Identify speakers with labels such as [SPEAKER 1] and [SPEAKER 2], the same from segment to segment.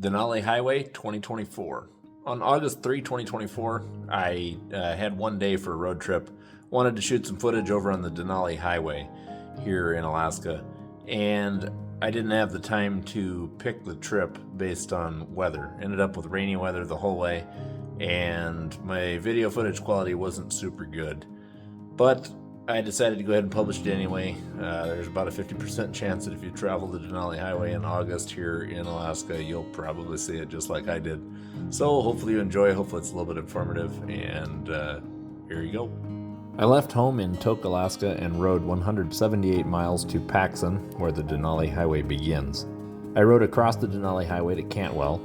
[SPEAKER 1] Denali Highway 2024. On August 3, 2024, I had one day for a road trip. Wanted to shoot some footage over on the Denali Highway here in Alaska, and I didn't have the time to pick the trip based on weather. Ended up with rainy weather the whole way, and my video footage quality wasn't super good. But I decided to go ahead and publish it anyway. There's about a 50% chance that if you travel the Denali Highway in August here in Alaska, you'll probably see it just like I did. So hopefully you enjoy. Hopefully it's a little bit informative. And here you go. I left home in Tok, Alaska, and rode 178 miles to Paxson, where the Denali Highway begins. I rode across the Denali Highway to Cantwell,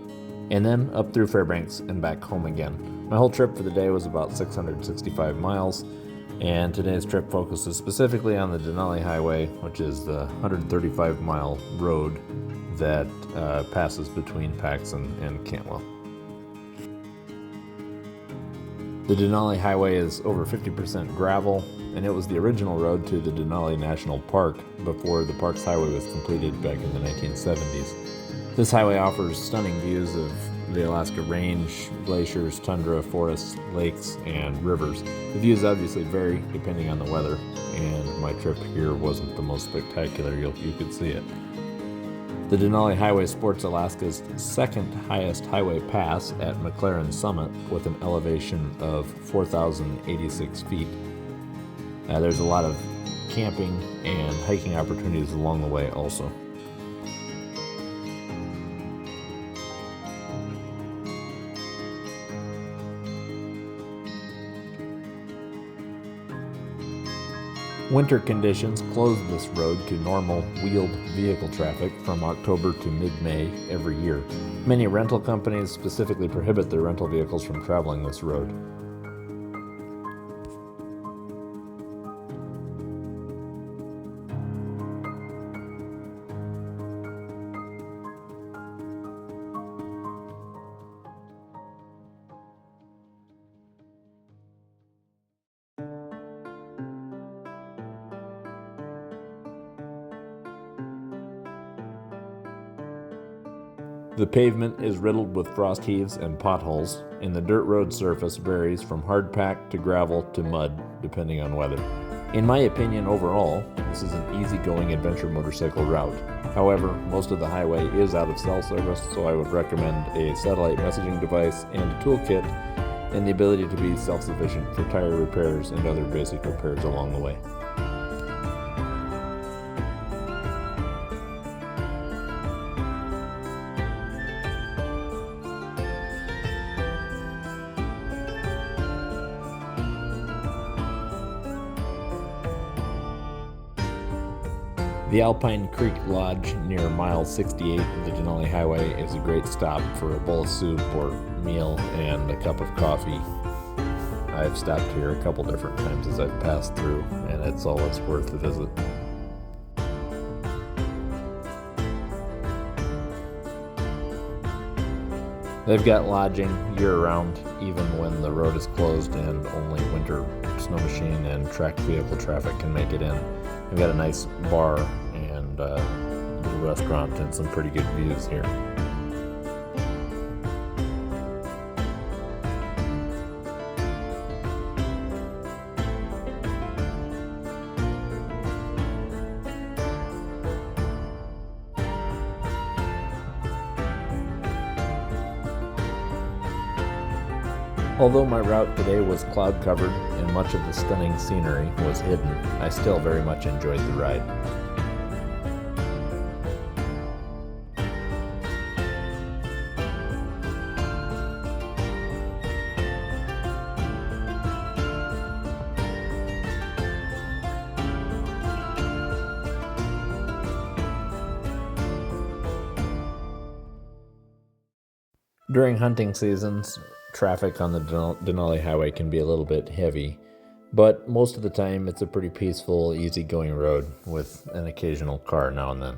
[SPEAKER 1] and then up through Fairbanks and back home again. My whole trip for the day was about 665 miles. And today's trip focuses specifically on the Denali Highway, which is the 135-mile road that passes between Paxson and Cantwell. The Denali Highway is over 50% gravel, and it was the original road to the Denali National Park before the park's highway was completed back in the 1970s. This highway offers stunning views of the Alaska Range, glaciers, tundra, forests, lakes, and rivers. The views obviously vary depending on the weather, and my trip here wasn't the most spectacular. You could see it. The Denali Highway sports Alaska's second highest highway pass at McLaren Summit with an elevation of 4,086 feet. There's a lot of camping and hiking opportunities along the way also. Winter conditions close this road to normal wheeled vehicle traffic from October to mid-May every year. Many rental companies specifically prohibit their rental vehicles from traveling this road. The pavement is riddled with frost heaves and potholes, and the dirt road surface varies from hardpack to gravel to mud, depending on weather. In my opinion, overall, this is an easygoing adventure motorcycle route. However, most of the highway is out of cell service, so I would recommend a satellite messaging device and a toolkit, and the ability to be self-sufficient for tire repairs and other basic repairs along the way. The Alpine Creek Lodge near mile 68 of the Denali Highway is a great stop for a bowl of soup or meal and a cup of coffee. I've stopped here a couple different times as I've passed through, and it's always worth the visit. They've got lodging year-round, even when the road is closed and only winter snow machine and tracked vehicle traffic can make it in. They've got a nice bar and a little restaurant and some pretty good views here. Although my route today was cloud covered and much of the stunning scenery was hidden, I still very much enjoyed the ride. During hunting seasons, traffic on the Denali Highway can be a little bit heavy, but most of the time it's a pretty peaceful, easygoing road with an occasional car now and then.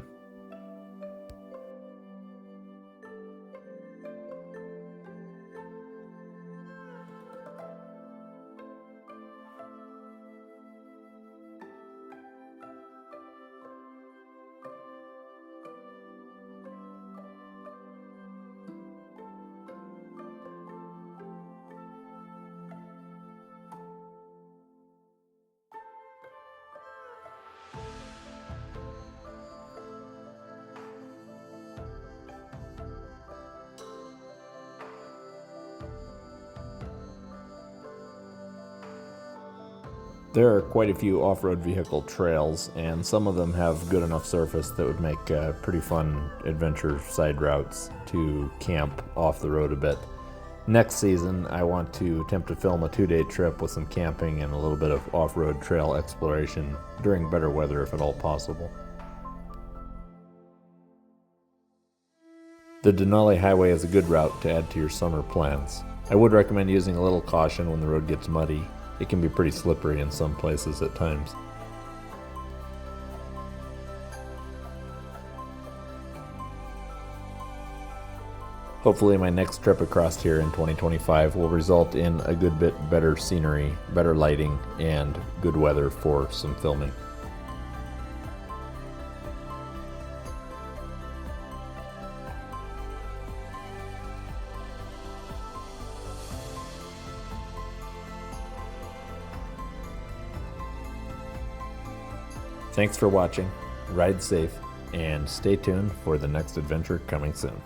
[SPEAKER 1] There are quite a few off-road vehicle trails, and some of them have good enough surface that would make pretty fun adventure side routes to camp off the road a bit. Next season, I want to attempt to film a 2-day trip with some camping and a little bit of off-road trail exploration during better weather if at all possible. The Denali Highway is a good route to add to your summer plans. I would recommend using a little caution when the road gets muddy. It can be pretty slippery in some places at times. Hopefully my next trip across here in 2025 will result in a good bit better scenery, better lighting, and good weather for some filming. Thanks for watching, ride safe, and stay tuned for the next adventure coming soon.